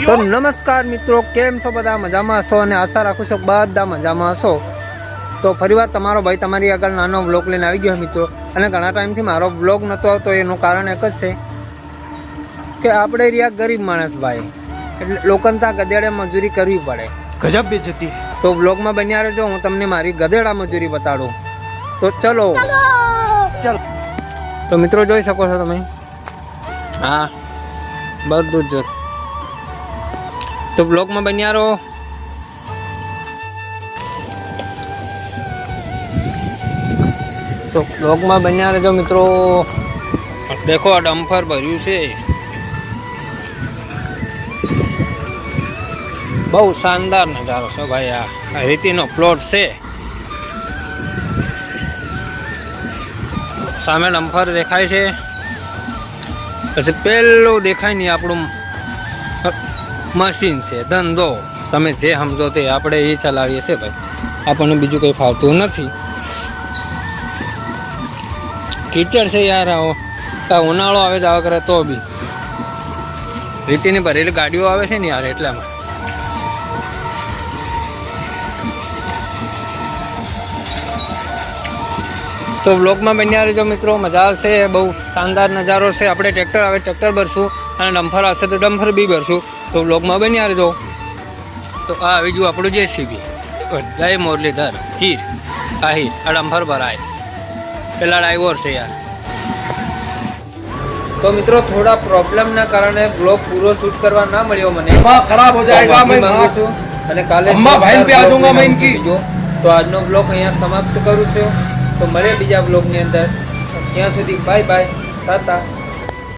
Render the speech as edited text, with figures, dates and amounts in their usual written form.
તો નમસ્કાર મિત્રો, કેમ છો બધા? મજામાં હશો અને આશા રાખું છું બધા મજામાં હશો. તો ફરીવાર તમારો ભાઈ તમારી આગળ નાનો બ્લોગ લઈને આવી ગયો મિત્રો. અને ઘણા ટાઈમથી મારો બ્લોગ નહોતો આવતો, એનું કારણ એક જ છે કે આપણે રહ્યા ગરીબ માણસ ભાઈ, એટલે લોકોને ત્યાં ગધેડે મજૂરી કરવી પડે. ગજબ બેજતી. તો બ્લોગમાં બન્યા રહેજો, હું તમને મારી ગધેડા મજૂરી બતાડું. તો ચલો. તો મિત્રો જોઈ શકો છો તમે, હા બધું જ. તો બ્લોગમાં બન્યા રહો. તો બ્લોગમાં બન્યા રહેજો મિત્રો. દેખો આ ડમ્ફર ભર્યું છે, બહુ શાનદાર નજારો છે ભાઈ. આ રીતિનો પ્લોટ છે, સામે ડમ્ફર દેખાય છે, પછી પેલું દેખાય નહીં આપણું મશીન છે. ધંધો તમે જે સમજો તે આપણે એ ચલાવીએ છીએ ભાઈ, આપણને બીજું કંઈ ફાવતું નથી. કીચડ છે યાર, ઉનાળો આવે જ આવા કરે તો બી રીતિની ભરેલી ગાડીઓ આવે છે ને યાર, એટલામાં. તો બ્લોગમાં બન્યા રહેજો મિત્રો, મજા આવશે. બહુ શાનદાર નજારો છે. આપણે ટ્રેક્ટર આવે ટ્રેક્ટર ભરશું, અને ડમ્ફર આવશે તો ડમ્ફર બી ભરશું. તો બ્લોગમાં બન્યા રહેજો. તો આ આવી ગયું આપણું જેસીબી, જય મુરલીધર હીર. આ હીર આ ડમ્ફર ભરાય, પેલા ડ્રાઈવર છે યાર. તો મિત્રો થોડા પ્રોબ્લેમના કારણે બ્લોગ પૂરો શૂટ કરવા ના મળ્યો મને, ખરાબ હો જાયેગા. मैं માંગુ છું, અને કાલે अम्मा बहन पे आ जाऊंगा मैं इनकी. તો આજનો બ્લોગ અહીંયા સમાપ્ત કરું છું. તો મળે બીજા બ્લોગની અંદર. ત્યાં સુધી બાય બાય, ટાટા.